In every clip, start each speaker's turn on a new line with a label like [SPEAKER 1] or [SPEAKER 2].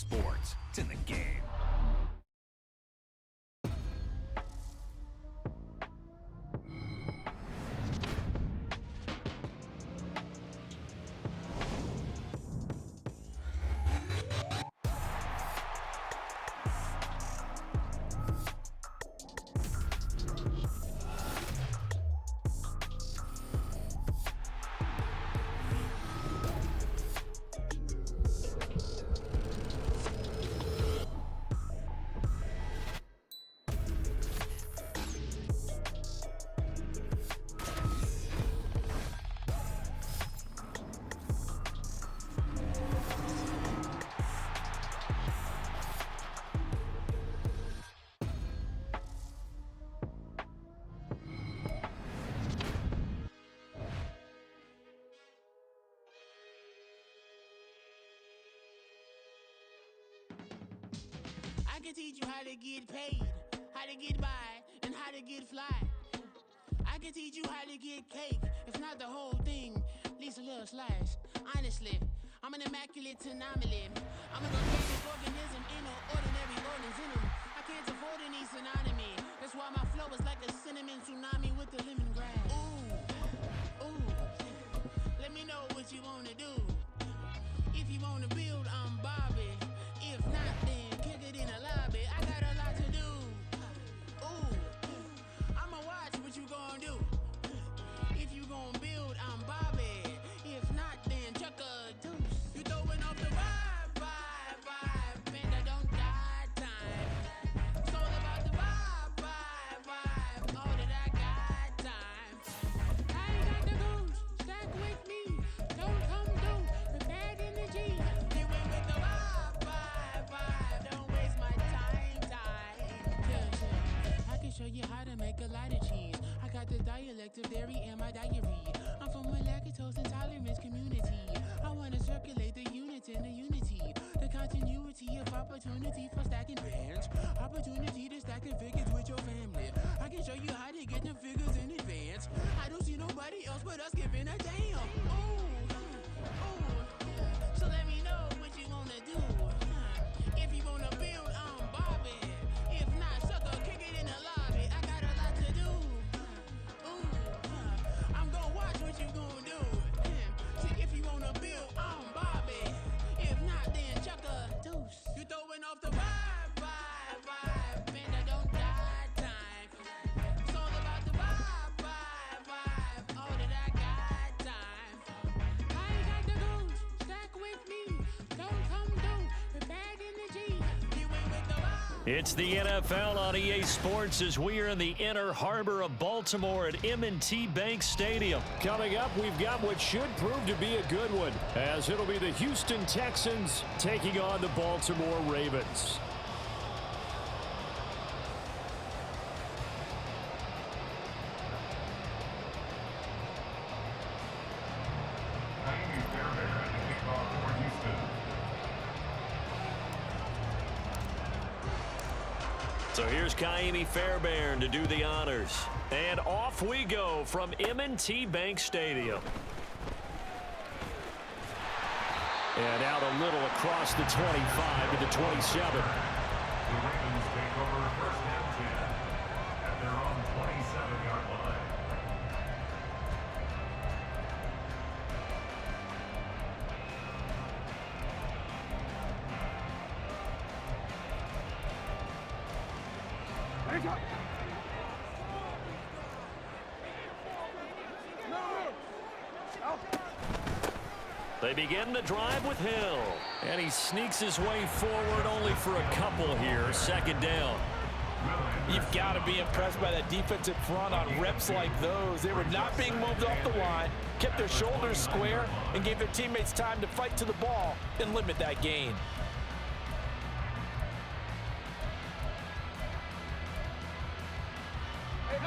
[SPEAKER 1] sports. It's in the game.
[SPEAKER 2] I can teach you how to get paid, how to get by, and how to get fly. I can teach you how to get cake, if not the whole thing, at least a little slice. Honestly, I'm an immaculate anomaly. I'm a organic organism, ain't no ordinary organs in 'em. I can't afford any synonymy. That's why my flow is like a cinnamon tsunami with the lemongrass. Ooh, ooh. Let me know what you wanna do. If you wanna build, I'm Bobby. If not, then kick it in the lobby. I got a lot to do. Ooh, I'ma watch what you gon' do. If you gon' build, I'm Bobby. If not, then chuck a deuce. You throwing off the vibe, and I don't got time. It's all about the vibe, all that I got time. I ain't got the goose, stack with me. Don't come through with bad energy. You went with the vibe, don't waste my time. Yeah, I can show you how to make a lot of cheese. I got the dialect of dairy in my diary. I'm from a lactose intolerance community. I wanna circulate the units and the unity. The continuity of opportunity for stacking bands. Opportunity to stack the figures with your family. I can show you how to get the figures in advance. I don't see nobody else but us giving a damn. Ooh. So let me know what you wanna do. If you wanna build, I'm Bobby. If not, sucker, kick it in the lobby. I got a lot to do. Ooh, I'm gonna watch what you gonna do. See, if you wanna build, I'm Bobby. If not, then chuck a deuce. You throwing off the vibe, and I don't got time. It's all about the vibe, all that I got time. I ain't got the goose, stack with me. Don't come through with bad energy. You ain't with the vibe.
[SPEAKER 3] It's the NFL on EA Sports as we are in the inner harbor of Baltimore at M&T Bank Stadium.
[SPEAKER 4] Coming up, we've got what should prove to be a good one, as it'll be the Houston Texans taking on the Baltimore Ravens.
[SPEAKER 3] So here's Kaimi Fairbairn to do the honors. And off we go from M&T Bank Stadium.
[SPEAKER 4] And out a little across the 25 to the 27.
[SPEAKER 5] The Ravens take over first and 10 at their own 27-yard line.
[SPEAKER 3] They begin the drive with Hill. And he sneaks his way forward only for a couple here. Second down.
[SPEAKER 6] You've got to be impressed by that defensive front on reps like those. They were not being moved off the line, kept their shoulders square, and gave their teammates time to fight to the ball and limit that gain.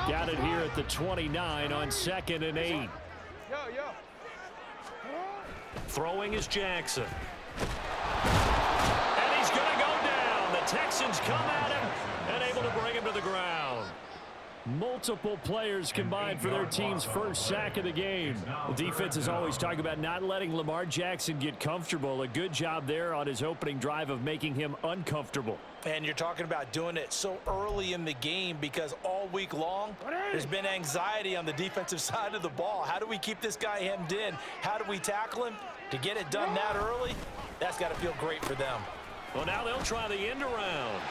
[SPEAKER 4] Got it here at the 29 on 2nd and 8.
[SPEAKER 3] Throwing is Jackson. And he's going to go down. The Texans come at him and able to bring him to the ground.
[SPEAKER 4] Multiple players combined for their team's first sack of the game. The defense is always talking about not letting Lamar Jackson get comfortable. A good job there on his opening drive of making him uncomfortable.
[SPEAKER 6] And you're talking about doing it so early in the game because all week long, there's been anxiety on the defensive side of the ball. How do we keep this guy hemmed in? How do we tackle him? To get it done that early, that's got to feel great for them.
[SPEAKER 3] Well, now they'll try the end around.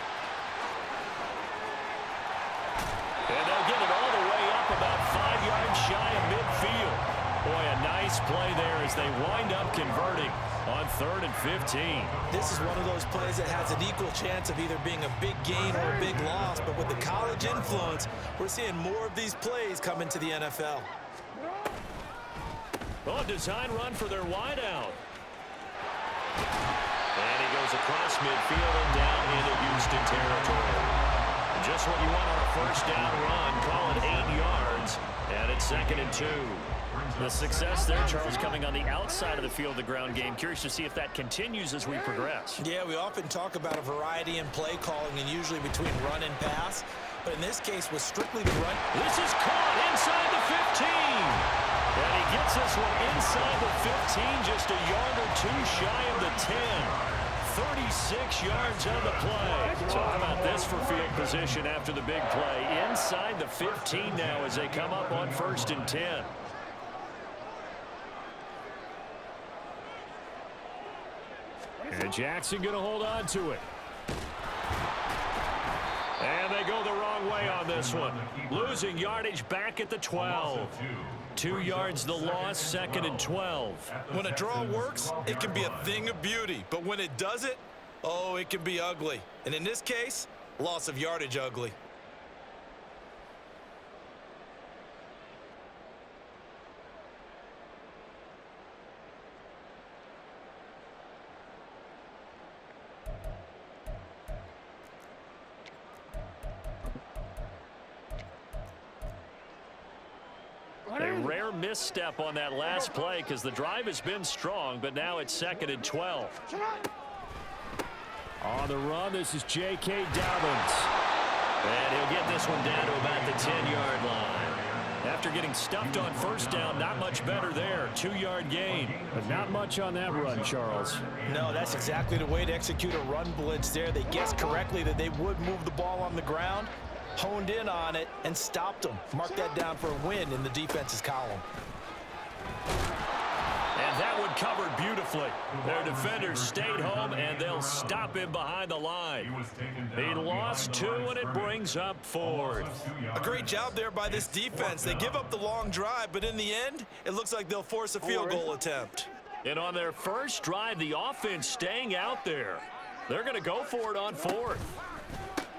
[SPEAKER 3] And they'll get it all the way up about 5 yards shy of midfield. Boy, a nice play there as they wind up converting on 3rd and 15.
[SPEAKER 6] This is one of those plays that has an equal chance of either being a big gain or a big loss. But with the college influence, we're seeing more of these plays come into the NFL.
[SPEAKER 3] Oh, design run for their wideout. And he goes across midfield and down into Houston territory. Just what you want on a first down run. Call it 8 yards. And it's 2nd and 2. The success there, Charles, coming on the outside of the field, the ground game. Curious to see if that continues as we progress.
[SPEAKER 6] Yeah, we often talk about a variety in play calling and usually between run and pass. But in this case, was strictly the run.
[SPEAKER 3] This is caught inside the 15. And he gets this one inside the 15, just a yard or two shy of the 10. 36 yards on the play. So how about this for field position after the big play? Inside the 15 now as they come up on 1st and 10.
[SPEAKER 4] And Jackson going to hold on to it.
[SPEAKER 3] And they go the wrong way on this one. Losing yardage back at the 12. 2 yards the loss, 2nd and 12.
[SPEAKER 6] When a draw works, it can be a thing of beauty. But when it doesn't, oh, it can be ugly. And in this case, loss of yardage ugly.
[SPEAKER 3] A rare misstep on that last play because the drive has been strong, but now it's 2nd and 12.
[SPEAKER 4] On the run, this is J.K. Dobbins.
[SPEAKER 3] And he'll get this one down to about the 10-yard line. After getting stuffed on first down, not much better there. 2-yard gain.
[SPEAKER 4] But not much on that run, Charles.
[SPEAKER 6] No, that's exactly the way to execute a run blitz there. They guessed correctly that they would move the ball on the ground, honed in on it, and stopped them. Mark that down for a win in the defense's column.
[SPEAKER 3] And that one covered beautifully. Their defenders stayed home, and they'll stop him behind the line. He lost 2, and it brings up 4th.
[SPEAKER 6] A great job there by this defense. They give up the long drive, but in the end, it looks like they'll force a field goal attempt.
[SPEAKER 3] And on their first drive, the offense staying out there. They're going to go for it on 4th.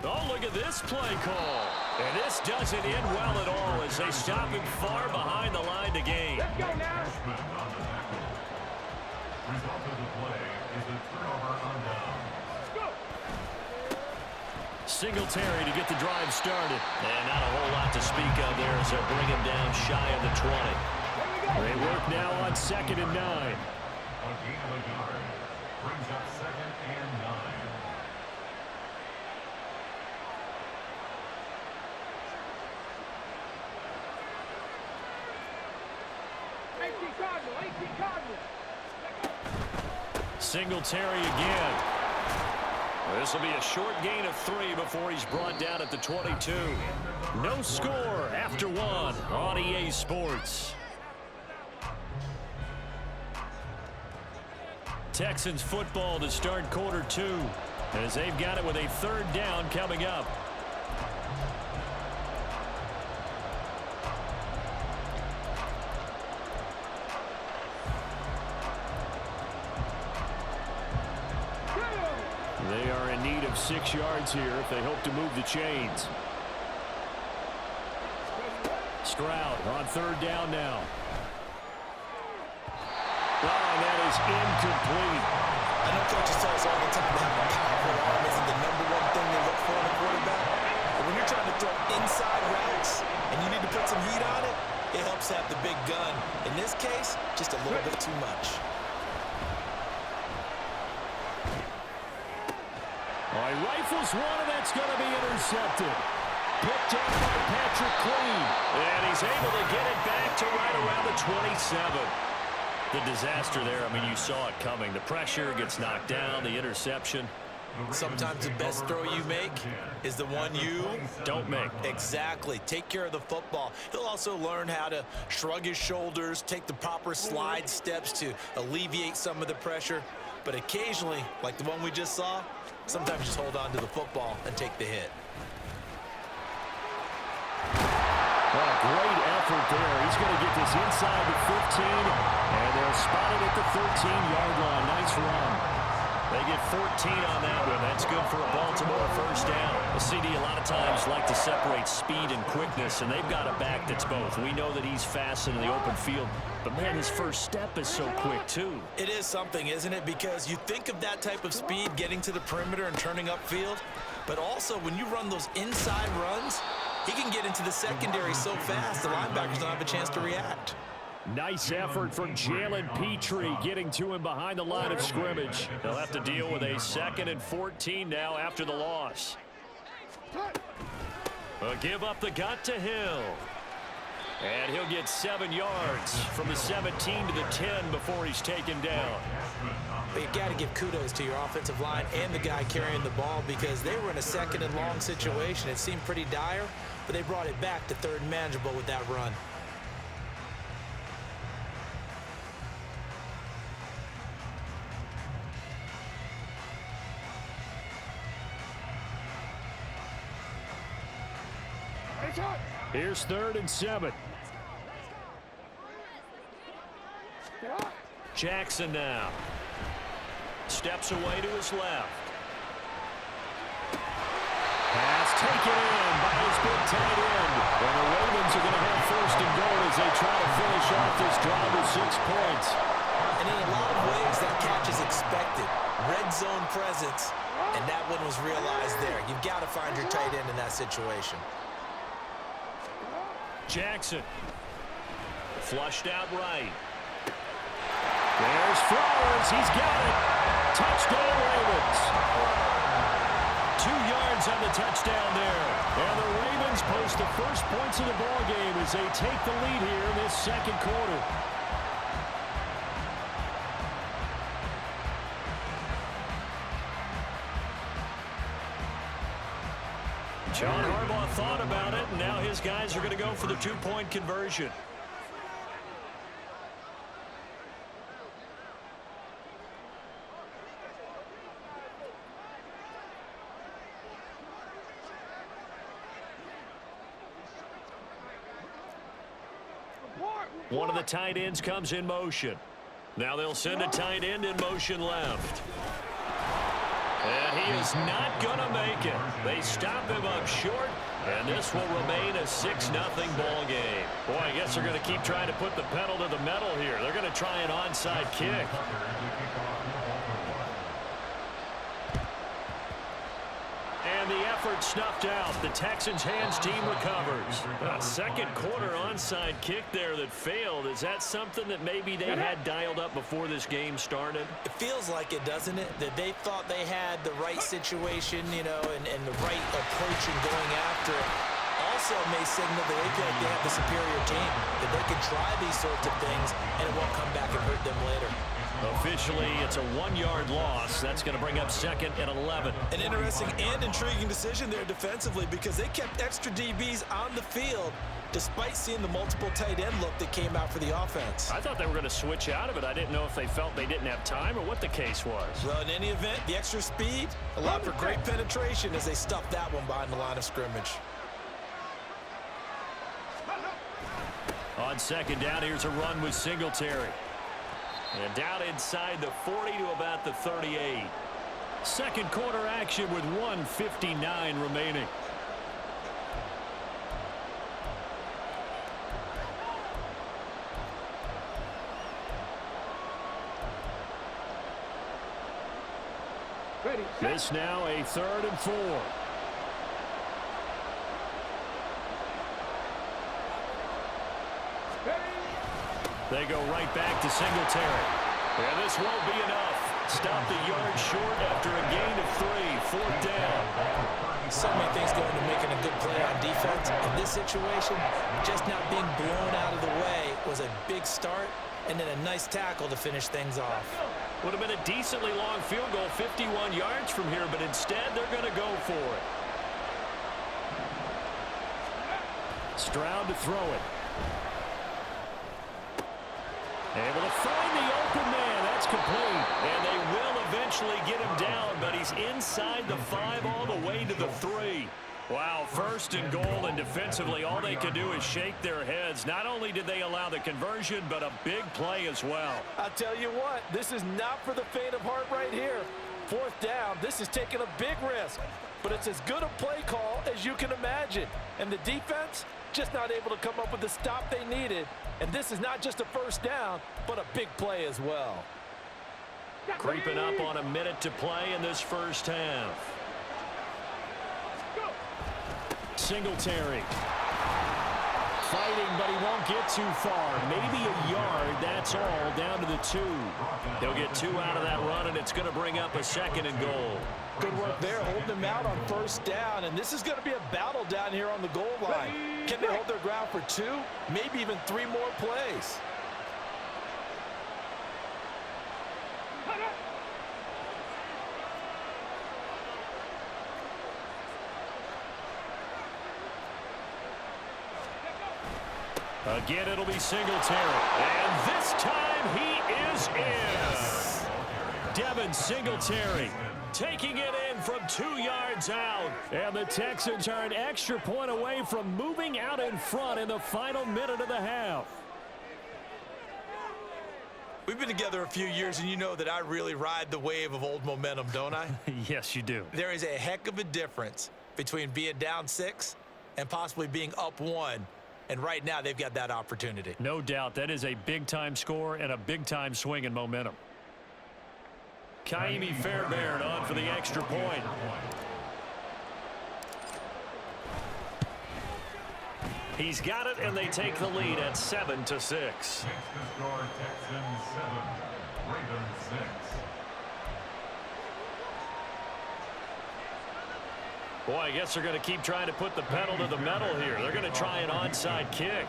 [SPEAKER 3] Oh, look at this play call. And this doesn't end well at all as they stop him far behind the line to gain.
[SPEAKER 5] Let's go now. Result of the play is a turnover on down.
[SPEAKER 3] Singletary to get the drive started. And not a whole lot to speak of there as they'll bring him down shy of the 20.
[SPEAKER 4] They work now on 2nd and 9.
[SPEAKER 5] A gain of a yard brings up 2nd and 9.
[SPEAKER 3] Singletary again. This will be a short gain of 3 before he's brought down at the 22. No score after 1 on EA Sports. Texans football to start quarter 2 as they've got it with a 3rd down coming up.
[SPEAKER 4] They are in need of 6 yards here if they hope to move the chains. Stroud on 3rd down now. Oh, and that is incomplete.
[SPEAKER 6] I know coaches tell us all the time that having a powerful arm isn't the #1 thing they look for in a quarterback. But when you're trying to throw inside routes and you need to put some heat on it, it helps have the big gun. In this case, just a little bit too much.
[SPEAKER 4] Oh, he rifles one, and that's going to be intercepted. Picked up by Patrick Queen. And he's able to get it back to right around the 27. The disaster there, I mean, you saw it coming. The pressure gets knocked down, the interception.
[SPEAKER 6] Sometimes the best throw you make is the one you
[SPEAKER 4] don't make.
[SPEAKER 6] Exactly. Take care of the football. He'll also learn how to shrug his shoulders, take the proper slide steps to alleviate some of the pressure. But occasionally, like the one we just saw, sometimes just hold on to the football and take the hit.
[SPEAKER 4] What a great effort there. He's going to get this inside the 15, and they'll spot it at the 13-yard line. Nice run. They get 14 on that one. That's good for a Baltimore first down. The CD a lot of times like to separate speed and quickness, and they've got a back that's both. We know that he's fast in the open field, but, man, his first step is so quick, too.
[SPEAKER 6] It is something, isn't it? Because you think of that type of speed getting to the perimeter and turning upfield, but also when you run those inside runs, he can get into the secondary so fast the linebackers don't have a chance to react.
[SPEAKER 4] Nice effort from Jalen Petrie getting to him behind the line of scrimmage. They'll have to deal with a 2nd and 14 now after the loss. A give up the gut to Hill. And he'll get 7 yards from the 17 to the 10 before he's taken down.
[SPEAKER 6] But you got to give kudos to your offensive line and the guy carrying the ball because they were in a 2nd and long situation. It seemed pretty dire, but they brought it back to 3rd and manageable with that run.
[SPEAKER 4] Here's 3rd and 7. Jackson now. Steps away to his left. Pass taken in by his big tight end. And the Ravens are going to have 1st and goal as they try to finish off this drive with 6 points.
[SPEAKER 6] And in a lot of ways, that catch is expected. Red zone presence, and that one was realized there. You've got to find your tight end in that situation.
[SPEAKER 4] Jackson. Flushed out right. There's Flowers. He's got it. Touchdown, Ravens. 2 yards on the touchdown there. And the Ravens post the first points of the ball game as they take the lead here in this 2nd quarter. John Harbaugh thought about it, and now his guys are going to go for the 2-point conversion. One of the tight ends comes in motion. Now they'll send a tight end in motion left. And he is not going to make it. They stop him up short, and this will remain a 6-0 ball game. Boy, I guess they're going to keep trying to put the pedal to the metal here. They're going to try an onside kick. And the effort snuffed out. The Texans' hands team recovers. A 2nd quarter onside kick there that failed. Is that something that maybe they had dialed up before this game started?
[SPEAKER 6] It feels like it, doesn't it? That they thought they had the right situation, you know, and the right approach in going after it. Also may signal that they feel like they have the superior team, that they can try these sorts of things, and it won't come back and hurt them later.
[SPEAKER 4] Officially, it's a 1-yard loss. That's going to bring up 2nd and 11.
[SPEAKER 6] An interesting and intriguing decision there defensively because they kept extra DBs on the field despite seeing the multiple tight end look that came out for the offense.
[SPEAKER 4] I thought they were going to switch out of it. I didn't know if they felt they didn't have time or what the case was.
[SPEAKER 6] Well, in any event, the extra speed allowed for great penetration as they stuffed that one behind the line of scrimmage.
[SPEAKER 4] On 2nd down, here's a run with Singletary. And down inside the 40 to about the 38. 2nd quarter action with 1:59 remaining. This now a 3rd and 4. They go right back to Singletary. And this won't be enough. Stop the yard short after a gain of 3, 4th down.
[SPEAKER 6] So many things go into making a good play on defense. In this situation, just not being blown out of the way was a big start, and then a nice tackle to finish things off.
[SPEAKER 4] Would have been a decently long field goal, 51 yards from here, but instead they're going to go for it. Stroud to throw it. Able to find the open man. That's complete. And they will eventually get him down, but he's inside the 5 all the way to the 3. Wow, 1st and goal, and defensively all they could do is shake their heads. Not only did they allow the conversion, but a big play as well.
[SPEAKER 6] I'll tell you what, this is not for the faint of heart right here. 4th down, this is taking a big risk, but it's as good a play call as you can imagine. And the defense, just not able to come up with the stop they needed. And this is not just a 1st down, but a big play as well.
[SPEAKER 4] Creeping up on a minute to play in this first half. Singletary. Fighting, but he won't get too far. Maybe a yard, that's all, down to the 2. He'll get 2 out of that run, and it's going to bring up a 2nd and goal.
[SPEAKER 6] Good work there, holding them out on 1st down, and this is going to be a battle down here on the goal line. Can they hold their ground for 2, maybe even 3 more plays?
[SPEAKER 4] Again, it'll be Singletary. And this time he is in. Devin Singletary taking it in from 2 yards out. And the Texans are an extra point away from moving out in front in the final minute of the half.
[SPEAKER 6] We've been together a few years, and you know that I really ride the wave of old momentum, don't I?
[SPEAKER 4] Yes, you do.
[SPEAKER 6] There is a heck of a difference between being down 6 and possibly being up 1. And right now, they've got that opportunity.
[SPEAKER 4] No doubt. That is a big-time score and a big-time swing in momentum. Kaimi Fairbairn on for the extra point. He's got it, and they take the lead at 7-6.
[SPEAKER 5] Next to score, Texans 7, Ravens 6.
[SPEAKER 4] Boy, I guess they're going to keep trying to put the pedal to the metal here. They're going to try an onside kick.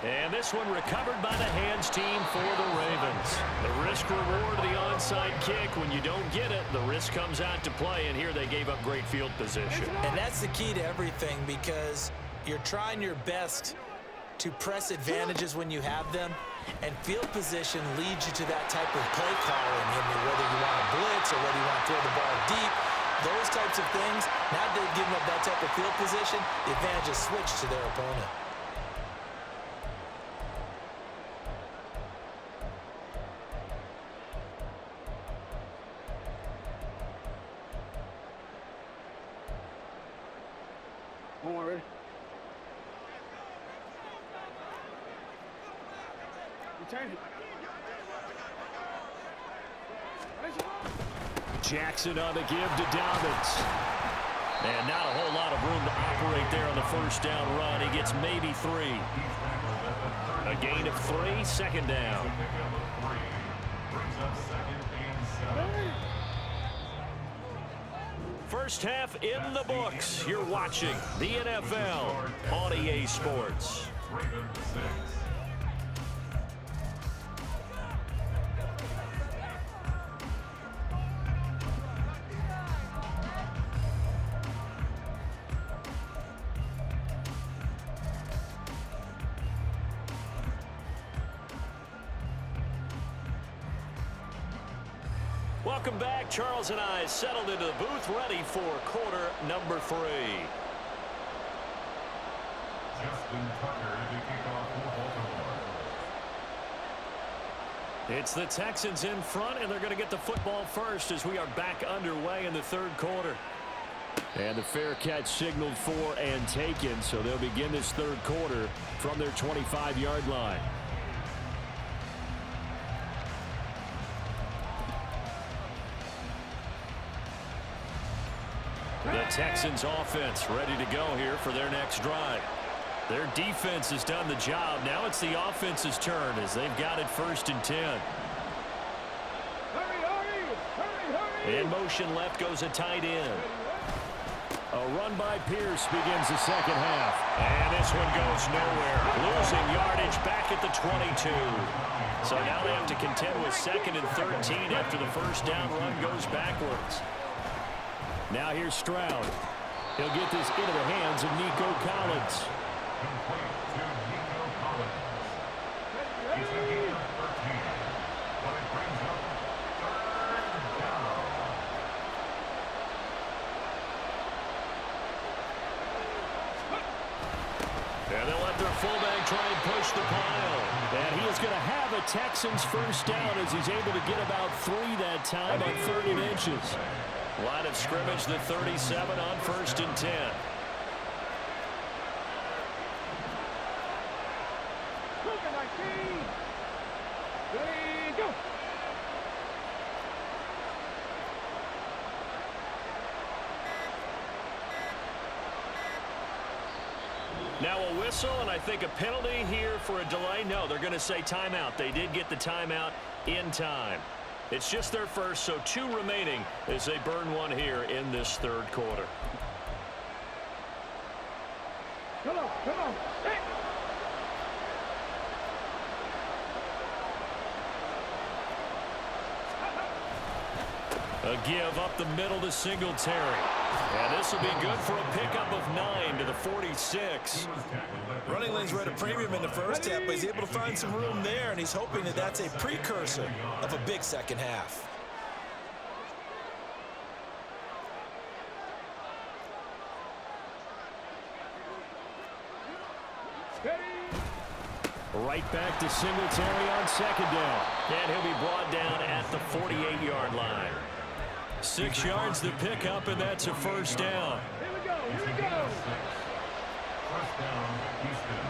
[SPEAKER 4] And this one recovered by the hands team for the Ravens. The risk-reward of the onside kick. When you don't get it, the risk comes out to play, and here they gave up great field position.
[SPEAKER 6] And that's the key to everything, because you're trying your best to press advantages when you have them, and field position leads you to that type of play calling, whether you want to blitz or whether you want to throw the ball deep. Those types of things, now they've given up that type of field position, the advantage is switched to their opponent.
[SPEAKER 1] One more, ready? Return it.
[SPEAKER 4] Jackson on the give to Dobbins. And not a whole lot of room to operate there on the 1st down run. He gets maybe 3. A gain of 3, 2nd down.
[SPEAKER 5] Brings up 2nd and 7.
[SPEAKER 4] First half in the books. You're watching the NFL on EA Sports.
[SPEAKER 5] Ravens 6.
[SPEAKER 4] Welcome back. Charles and I settled into the booth, ready for quarter number 3.
[SPEAKER 5] Justin Tucker to kick off for Baltimore.
[SPEAKER 4] It's the Texans in front, and they're going to get the football first as we are back underway in the 3rd quarter. And the fair catch signaled for and taken, so they'll begin this 3rd quarter from their 25-yard line. The Texans offense ready to go here for their next drive. Their defense has done the job. Now it's the offense's turn as they've got it 1st and 10. In motion left goes a tight end. A run by Pierce begins the second half. And this one goes nowhere. Losing yardage back at the 22. So now they have to contend with 2nd and 13 after the first down run goes backwards. Now here's Stroud. He'll get this into the hands of Nico Collins.
[SPEAKER 5] Complete to Nico Collins. He's a gain of 13. But it brings up 3rd down.
[SPEAKER 4] And they'll let their fullback try and push the pile. And he is going to have a Texans first down as he's able to get about 3 that time on 3rd and inches. Line of scrimmage, the 37 on 1st and 10. Now a whistle, and I think a penalty here for a delay. No, they're going to say timeout. They did get the timeout in time. It's just their first, so 2 remaining as they burn 1 here in this 3rd quarter.
[SPEAKER 1] Come on, come on. Hey.
[SPEAKER 4] A give up the middle to Singletary. And this will be good for a pickup of 9 to the 46.
[SPEAKER 6] Running lanes were at a premium in the first half, but he's able to find some room there, and he's hoping that that's a precursor of a big second half.
[SPEAKER 4] Right back to Singletary on 2nd down. And he'll be brought down at the 48-yard line. 6 yards the pickup, and that's a first down.
[SPEAKER 1] Here we go, here we go.
[SPEAKER 5] 1st down, Houston.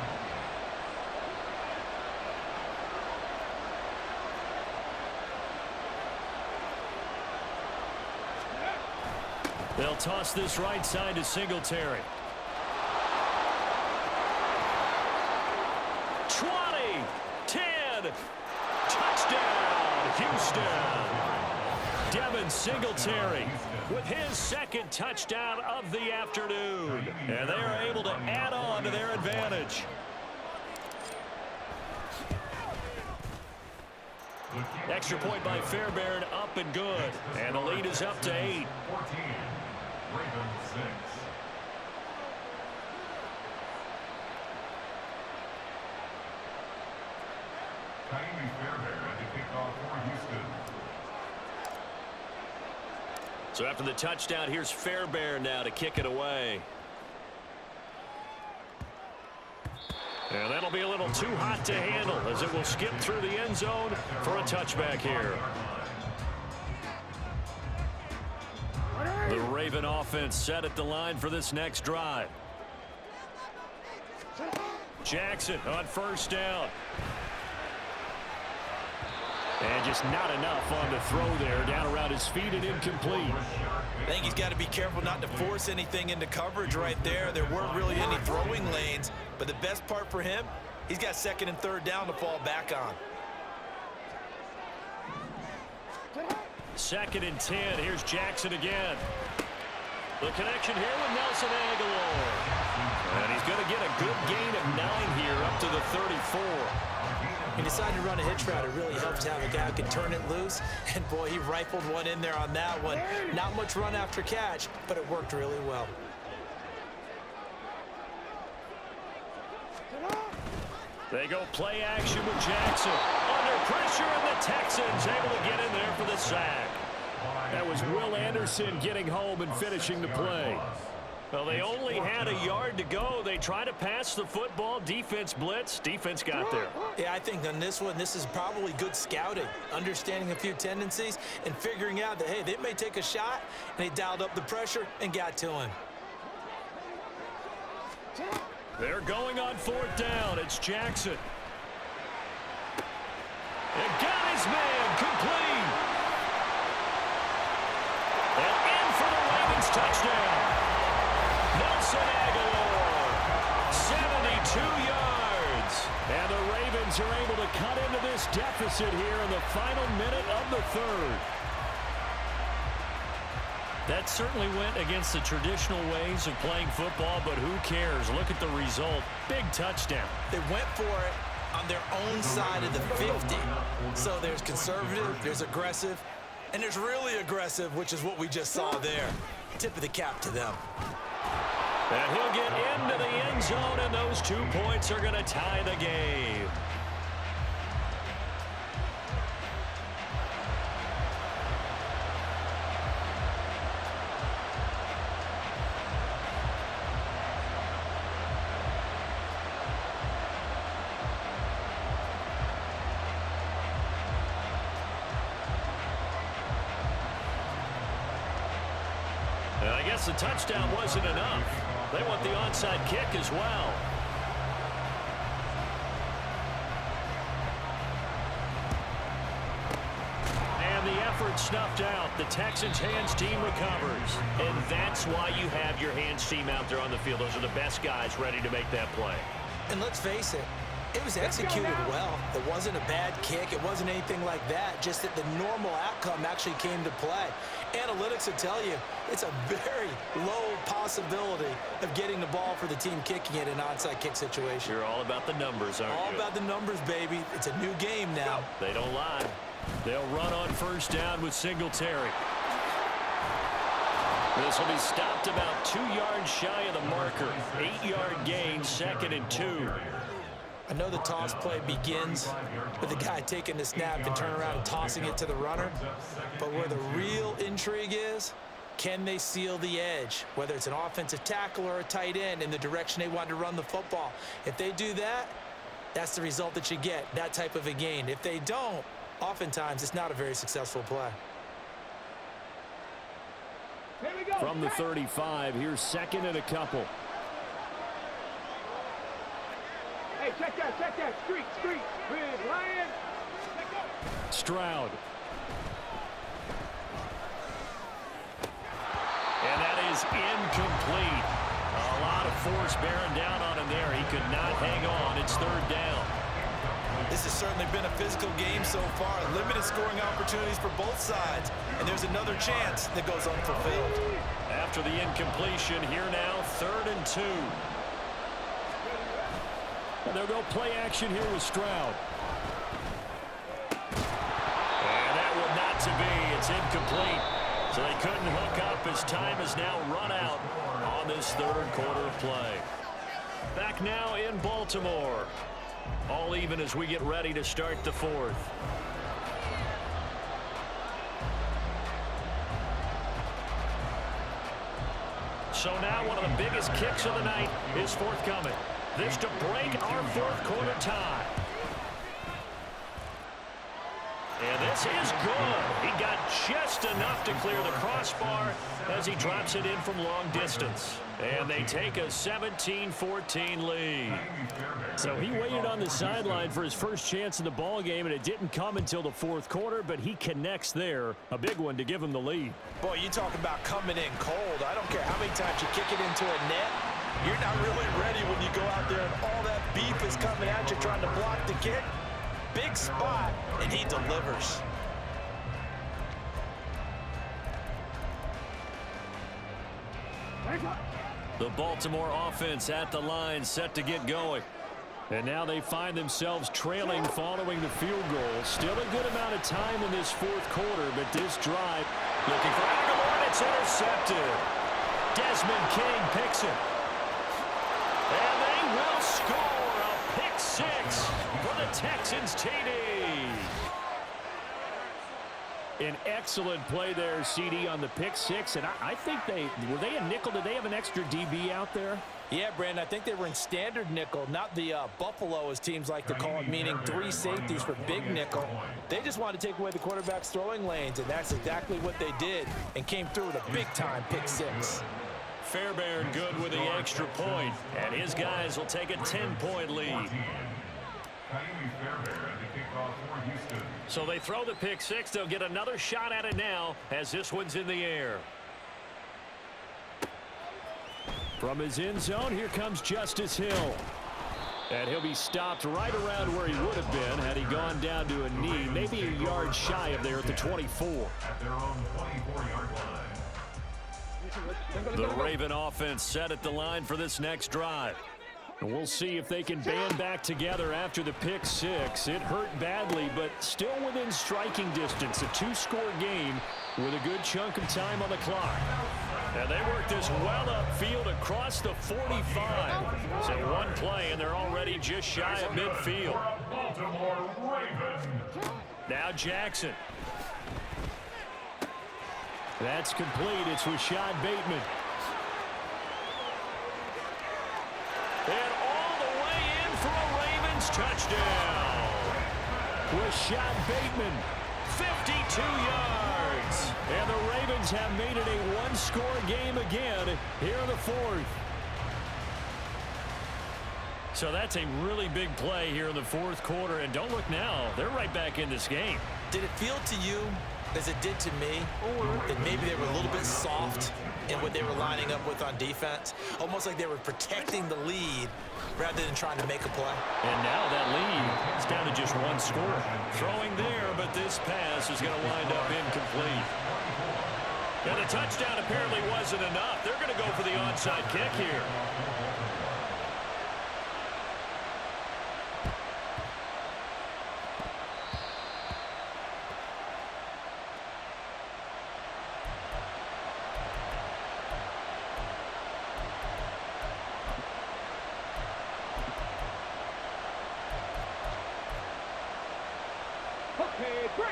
[SPEAKER 4] They'll toss this right side to Singletary. 20, 10, touchdown, Houston. Devin Singletary with his 2nd touchdown of the afternoon. And they are able to add on to their advantage. Extra point by Fairbairn, up and good. And the lead is up to 8.
[SPEAKER 5] 14. Ravens 6. Taimi Fairbairn at the kickoff for Houston.
[SPEAKER 4] So after the touchdown, here's Fairbairn now to kick it away. And that'll be a little too hot to handle as it will skip through the end zone for a touchback here. The Raven offense set at the line for this next drive. Jackson on 1st down. And just not enough on the throw there. Down around his feet and incomplete.
[SPEAKER 6] I think he's got to be careful not to force anything into coverage right there. There weren't really any throwing lanes, but the best part for him, he's got 2nd and 3rd down to fall back on.
[SPEAKER 4] 2nd and 10. Here's Jackson again. The connection here with Nelson Aguilar. And he's going to get a good gain of 9 here up to the 34.
[SPEAKER 6] He decided to run a hitch route. It really helps to have a guy who can turn it loose. And, boy, he rifled one in there on that one. Not much run after catch, but it worked really well.
[SPEAKER 4] They go play action with Jackson. Under pressure, and the Texans able to get in there for the sack. That was Will Anderson getting home and finishing the play. Well, they only had a yard to go. They tried to pass the football. Defense blitz. Defense got there.
[SPEAKER 6] Yeah, I think on this one, this is probably good scouting, understanding a few tendencies and figuring out that, hey, they may take a shot, and they dialed up the pressure and got to him.
[SPEAKER 4] They're going on 4th down. It's Jackson. And got his man complete. And in for the Ravens touchdown. Nelson Aguilar, 72 Braves are able to cut into this deficit here in the final minute of the third. That certainly went against the traditional ways of playing football, but who cares? Look at the result. Big touchdown.
[SPEAKER 6] They went for it on their own side of the 50. So there's conservative, there's aggressive, and there's really aggressive, which is what we just saw there. Tip of the cap to them.
[SPEAKER 4] And he'll get into the end zone, and those 2 points are going to tie the game. And I guess the touchdown wasn't enough. They want the onside kick as well. And the effort snuffed out. The Texans' hands team recovers. And that's why you have your hands team out there on the field. Those are the best guys ready to make that play.
[SPEAKER 6] And let's face it, it was executed well. It wasn't a bad kick. It wasn't anything like that. Just that the normal outcome actually came to play. Analytics will tell you it's a very low possibility of getting the ball for the team kicking it in an onside kick situation.
[SPEAKER 4] You're all about the numbers, aren't you?
[SPEAKER 6] All about the numbers, baby. It's a new game now.
[SPEAKER 4] They don't lie. They'll run on first down with Singletary. This will be stopped about 2 yards shy of the marker. 8-yard gain, 2nd and 2.
[SPEAKER 6] I know the toss play begins with the guy taking the snap and turning around and tossing it to the runner. But where the real intrigue is, can they seal the edge? Whether it's an offensive tackle or a tight end in the direction they want to run the football. If they do that, that's the result that you get, that type of a gain. If they don't, oftentimes it's not a very successful play.
[SPEAKER 1] Here we go.
[SPEAKER 4] From the 35, here's 2nd and a couple.
[SPEAKER 1] Hey, check that. Street. With Lion.
[SPEAKER 4] Stroud. And that is incomplete. A lot of force bearing down on him there. He could not hang on. It's 3rd down.
[SPEAKER 6] This has certainly been a physical game so far. Limited scoring opportunities for both sides. And there's another chance that goes unfulfilled.
[SPEAKER 4] After the incompletion, here now, 3rd and 2. And they'll go play action here with Stroud. And that one not to be. It's incomplete. So they couldn't hook up as time is now run out on this 3rd quarter of play. Back now in Baltimore. All even as we get ready to start the 4th. So now one of the biggest kicks of the night is forthcoming. This to break our 4th quarter tie. And this is good. He got just enough to clear the crossbar as he drops it in from long distance. And they take a 17-14 lead. So he waited on the sideline for his first chance in the ball game, and it didn't come until the 4th quarter, but he connects there. A big one to give him the lead.
[SPEAKER 6] Boy, you talk about coming in cold. I don't care how many times you kick it into a net. You're not really ready when you go out there and all that beef is coming at you trying to block the kick. Big spot, and he delivers.
[SPEAKER 4] The Baltimore offense at the line, set to get going. And now they find themselves trailing following the field goal. Still a good amount of time in this 4th quarter, but this drive looking for Aguilar, and it's intercepted. Desmond King picks it. And they will score a pick 6 for the Texans TD. An excellent play there, CD, on the pick 6. And I think were they a nickel? Did they have an extra DB out there?
[SPEAKER 6] Yeah, Brandon, I think they were in standard nickel, not the Buffalo, as teams like to call it, meaning 3 safeties for big nickel. They just wanted to take away the quarterback's throwing lanes, and that's exactly what they did and came through with a big-time pick 6.
[SPEAKER 4] Fairbairn good with the extra point, and his guys will take a 10-point lead. So they throw the pick 6. They'll get another shot at it now as this one's in the air. From his end zone, here comes Justice Hill. And he'll be stopped right around where he would have been had he gone down to a knee, maybe a yard shy of there at the 24.
[SPEAKER 5] At their own 24-yard line.
[SPEAKER 4] The Raven offense set at the line for this next drive. And we'll see if they can band back together after the pick six. It hurt badly, but still within striking distance. A two-score game with a good chunk of time on the clock. And they work this well upfield across the 45. So one play, and they're already just shy of midfield.
[SPEAKER 5] Baltimore Ravens.
[SPEAKER 4] Now Jackson. That's complete. It's Rashad Bateman. And all the way in for a Ravens touchdown. Rashad Bateman, 52 yards. And the Ravens have made it a one-score game again here in the fourth. So that's a really big play here in the fourth quarter. And don't look now, they're right back in this game.
[SPEAKER 6] Did it feel to you, as it did to me, that maybe they were a little bit soft in what they were lining up with on defense? Almost like they were protecting the lead rather than trying to make a play.
[SPEAKER 4] And now that lead is down to just one score. Throwing there, but this pass is going to wind up incomplete. And the touchdown apparently wasn't enough. They're going to go for the onside kick here.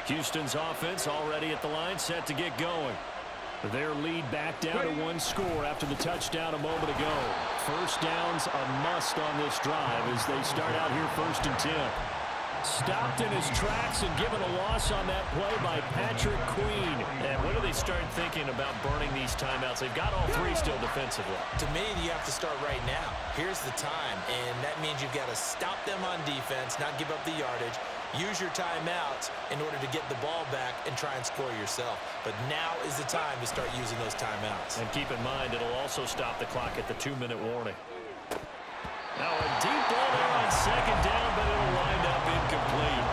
[SPEAKER 4] Houston's offense already at the line, set to get going. Their lead back down to one score after the touchdown a moment ago. First down's a must on this drive as they start out here 1st and 10. Stopped in his tracks and given a loss on that play by Patrick Queen. And when do they start thinking about burning these timeouts? They've got all three still defensively.
[SPEAKER 6] To me, you have to start right now. Here's the time, and that means you've got to stop them on defense, not give up the yardage. Use your timeouts in order to get the ball back and try and score yourself. But now is the time to start using those timeouts.
[SPEAKER 4] And keep in mind, it'll also stop the clock at the 2-minute warning. Now a deep ball there on 2nd down, but it'll wind up incomplete.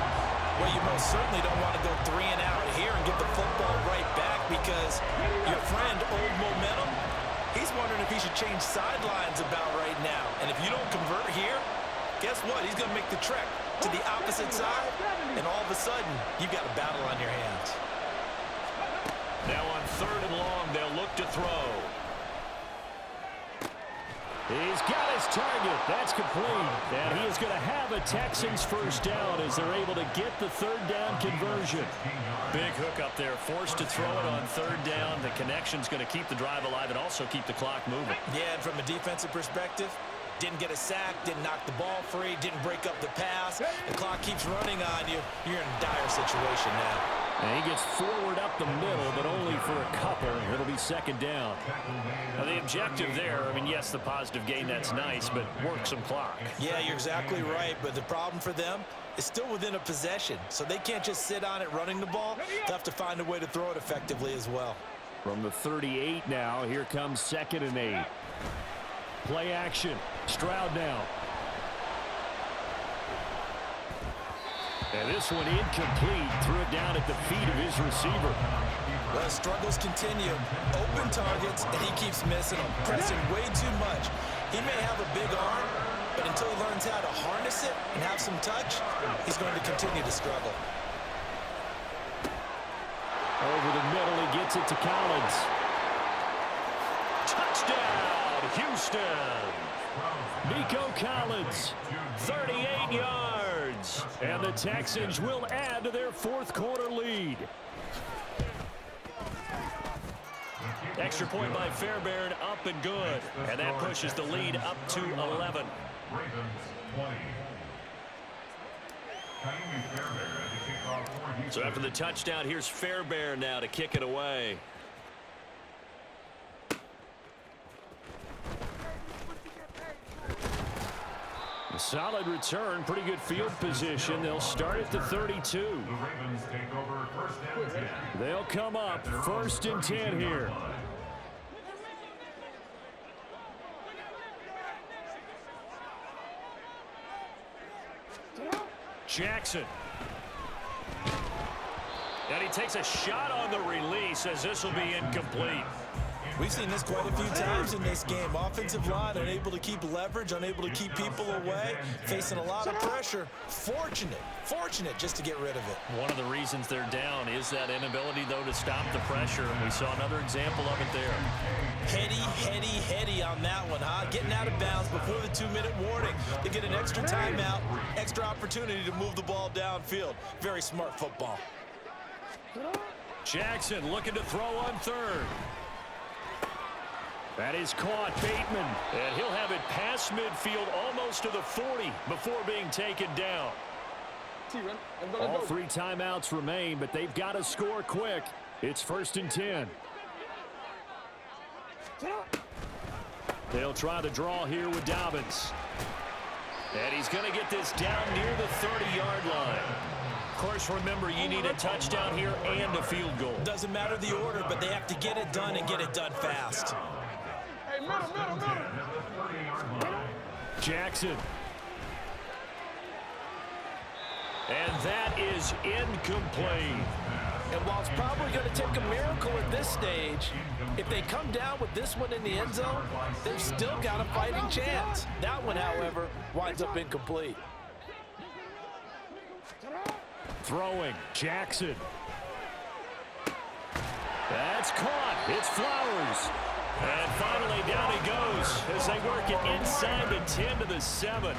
[SPEAKER 6] Well, you most certainly don't want to go 3 and out here and get the football right back because your friend, Old Momentum, he's wondering if he should change sidelines about right now. And if you don't convert here, guess what? He's going to make the trek to the opposite side, and all of a sudden, you've got a battle on your hands.
[SPEAKER 4] Now on 3rd and long, they'll look to throw. He's got his target. That's complete. And he is going to have a Texans first down as they're able to get the 3rd down conversion. Big hook up there, forced to throw it on 3rd down. The connection's going to keep the drive alive and also keep the clock moving.
[SPEAKER 6] Yeah, and from a defensive perspective, didn't get a sack, didn't knock the ball free, didn't break up the pass. The clock keeps running on you. You're in a dire situation now.
[SPEAKER 4] And he gets forward up the middle, but only for a couple. It'll be 2nd down. Now the objective there, I mean, yes, the positive gain, that's nice, but work some clock.
[SPEAKER 6] Yeah, you're exactly right, but the problem for them is still within a possession, so they can't just sit on it running the ball. They'll have to find a way to throw it effectively as well.
[SPEAKER 4] From the 38 now, here comes 2nd and 8. Play action. Stroud now. And this one incomplete. Threw it down at the feet of his receiver.
[SPEAKER 6] Well, struggles continue. Open targets, and he keeps missing them. Pressing way too much. He may have a big arm, but until he learns how to harness it and have some touch, he's going to continue to struggle.
[SPEAKER 4] Over the middle, he gets it to Collins. Touchdown, Houston. Nico Collins, 38 yards. And the Texans will add to their 4th quarter lead. Extra point by Fairbairn, up and good. And that pushes the lead up to 11.
[SPEAKER 5] Ravens 20. Ka'imi Fairbairn at the kickoff for Houston.
[SPEAKER 4] So after the touchdown, here's Fairbairn now to kick it away. A solid return, pretty good field position. They'll start at the 32.
[SPEAKER 5] The Ravens take over 1st and 10.
[SPEAKER 4] They'll come up 1st and 10 here. Jackson. And he takes a shot on the release as this will be incomplete.
[SPEAKER 6] We've seen this quite a few times in this game. Offensive line unable to keep leverage, unable to keep people away, facing a lot of pressure. Fortunate just to get rid of it.
[SPEAKER 4] One of the reasons they're down is that inability, though, to stop the pressure, and we saw another example of it there.
[SPEAKER 6] Heady on that one, huh? Getting out of bounds before the 2-minute warning. They get an extra timeout, extra opportunity to move the ball downfield. Very smart football.
[SPEAKER 4] Jackson looking to throw on third. That is caught, Bateman. And he'll have it past midfield almost to the 40 before being taken down. All 3 timeouts remain, but they've got to score quick. It's 1st and 10. They'll try the draw here with Dobbins. And he's going to get this down near the 30-yard line. Of course, remember, you need a touchdown here and a field goal.
[SPEAKER 6] Doesn't matter the order, but they have to get it done and get it done fast.
[SPEAKER 4] Jackson. And that is incomplete.
[SPEAKER 6] And while it's probably going to take a miracle at this stage, if they come down with this one in the end zone, they've still got a fighting chance. That one, however, winds up incomplete.
[SPEAKER 4] Throwing, Jackson. That's caught. It's Flowers. And finally down he goes as they work it inside the 10 to the 7.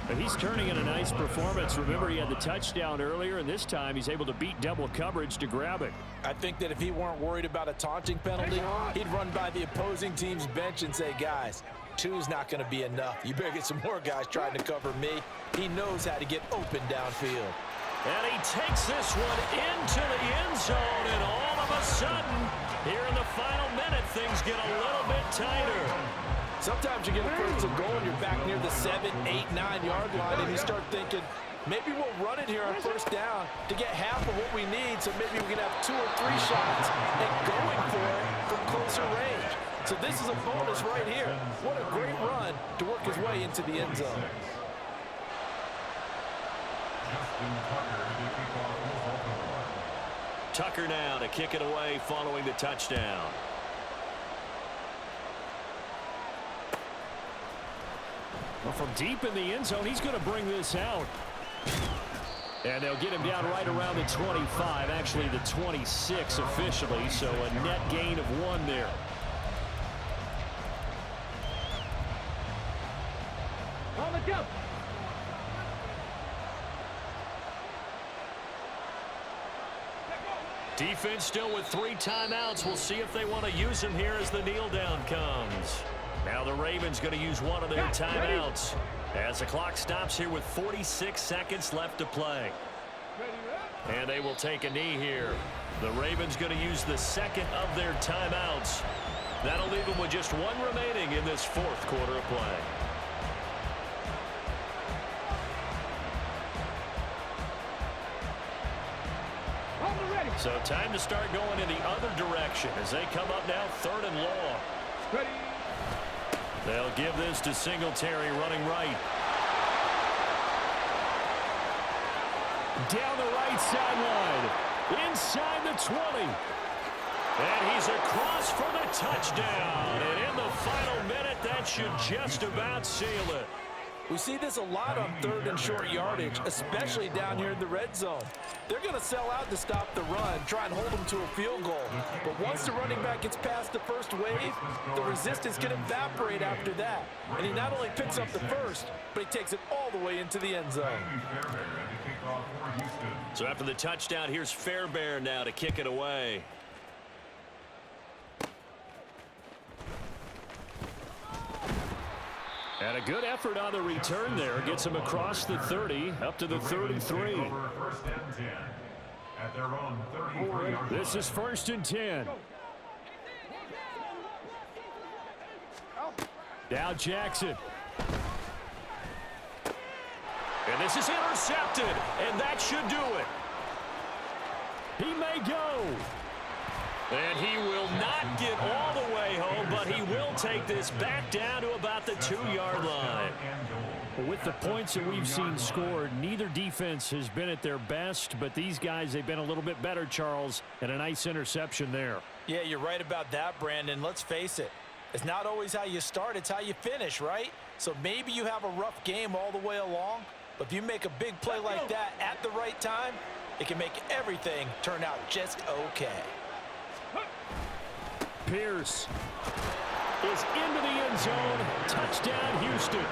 [SPEAKER 4] But he's turning in a nice performance. Remember, he had the touchdown earlier, and this time he's able to beat double coverage to grab it.
[SPEAKER 6] I think that if he weren't worried about a taunting penalty, he'd run by the opposing team's bench and say, guys, 2's not going to be enough. You better get some more guys trying to cover me. He knows how to get open downfield.
[SPEAKER 4] And he takes this one into the end zone, and all of a sudden, here in the final minute, things get a little bit tighter.
[SPEAKER 6] Sometimes you get a first and goal and you're back near the 7, 8, 9-yard line, and you start thinking, maybe we'll run it here on first down to get half of what we need, so maybe we can have 2 or 3 shots and going for it from closer range. So this is a bonus right here. What a great run to work his way into the end zone.
[SPEAKER 3] Tucker now to kick it away following the touchdown.
[SPEAKER 4] Well, from deep in the end zone, he's going to bring this out. And they'll get him down right around the 25, actually the 26 officially, so a net gain of 1 there.
[SPEAKER 1] On the jump.
[SPEAKER 3] Defense still with 3 timeouts. We'll see if they want to use them here as the kneel down comes. Now the Ravens going to use one of their timeouts as the clock stops here with 46 seconds left to play. And they will take a knee here. The Ravens going to use the second of their timeouts. That'll leave them with just 1 remaining in this 4th quarter of play. So time to start going in the other direction as they come up now 3rd and long.
[SPEAKER 1] Ready.
[SPEAKER 3] They'll give this to Singletary running right.
[SPEAKER 4] Down the right sideline, inside the 20.
[SPEAKER 3] And he's across for the touchdown. And in the final minute, that should just about seal it.
[SPEAKER 6] We see this a lot on 3rd and short yardage, especially down here in the red zone. They're going to sell out to stop the run, try and hold them to a field goal. But once the running back gets past the first wave, the resistance can evaporate after that. And he not only picks up the first, but he takes it all the way into the end zone.
[SPEAKER 3] So after the touchdown, here's Fairbairn now to kick it away.
[SPEAKER 4] And a good effort on the return there. Gets him across the 30, up to the 33. This is 1st and 10. Now Jackson.
[SPEAKER 3] And this is intercepted, and that should do it.
[SPEAKER 4] He may go. And he will not get all the way home, but he will take this back down to about the 2-yard line. With the points that we've seen scored, neither defense has been at their best, but these guys, they've been a little bit better, Charles, and a nice interception there.
[SPEAKER 6] Yeah, you're right about that, Brandon. Let's face it. It's not always how you start, it's how you finish, right? So maybe you have a rough game all the way along, but if you make a big play like that at the right time, it can make everything turn out just okay.
[SPEAKER 4] Pierce is into the end zone. Touchdown, Houston.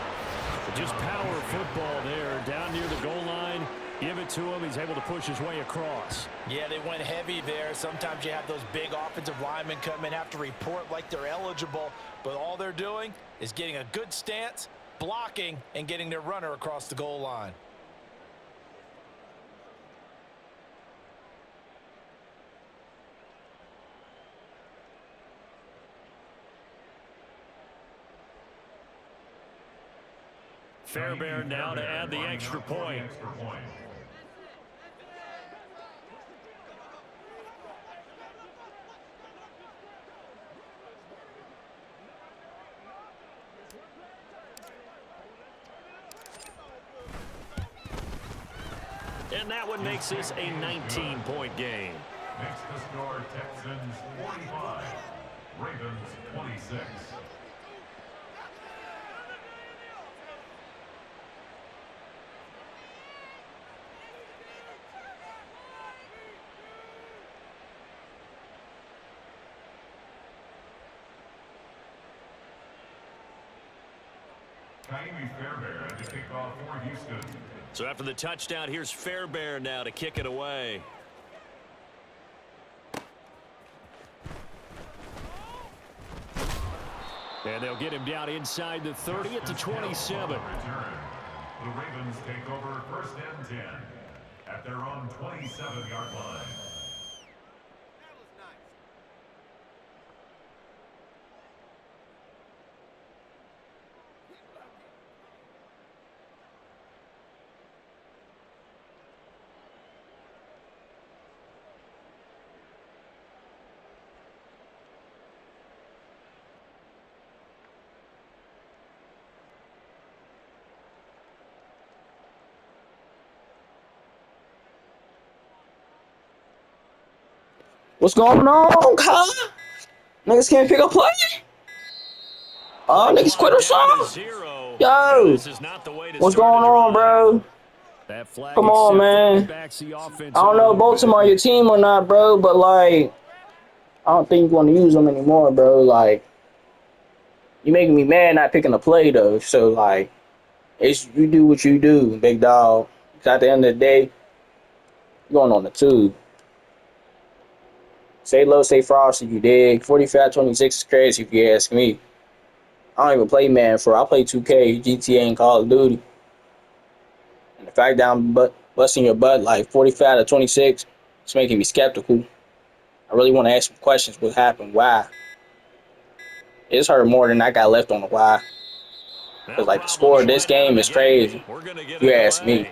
[SPEAKER 4] Just power football there. Down near the goal line. Give it to him. He's able to push his way across.
[SPEAKER 6] Yeah, they went heavy there. Sometimes you have those big offensive linemen come in, have to report like they're eligible, but all they're doing is getting a good stance, blocking, and getting their runner across the goal line.
[SPEAKER 4] Fairbairn now to add the extra point. And that one makes this a 19-point game.
[SPEAKER 5] Makes the score Texans 45, Ravens 26. Kaimi Fairbairn to kick off for Houston.
[SPEAKER 3] So after the touchdown, here's Fairbairn now to kick it away.
[SPEAKER 4] And they'll get him down inside the 30 at the 27.
[SPEAKER 5] The Ravens take over first and 10 at their own 27-yard line.
[SPEAKER 7] What's going on, Kyle? Niggas can't pick up play? Oh, niggas quit or something? Yo, what's going on, bro? Come on, man. I don't know if Baltimore your team or not, bro, but, like, I don't think you want to use them anymore, bro. Like, you making me mad not picking a play, though. So, like, it's you do what you do, big dog. 'Cause at the end of the day, you're going on the tube. Stay low, stay frosty, you dig? 45-26 is crazy if you ask me. I don't even play Madden I play 2K, GTA, and Call of Duty. And the fact that I'm busting your butt like 45-26, it's making me skeptical. I really want to ask some questions. What happened? Why? It's hurt more than I got left on the why. Because, like, the score of this game is crazy. You ask me.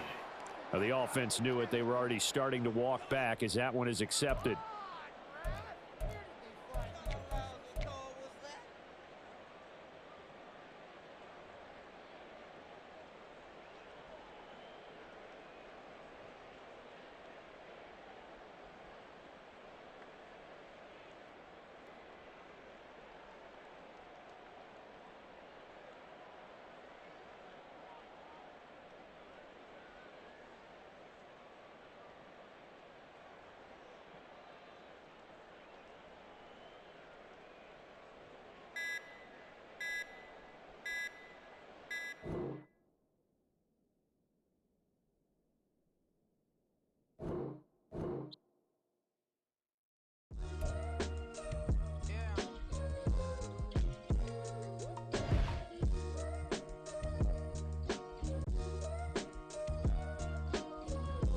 [SPEAKER 4] The offense knew it. They were already starting to walk back as that one is accepted.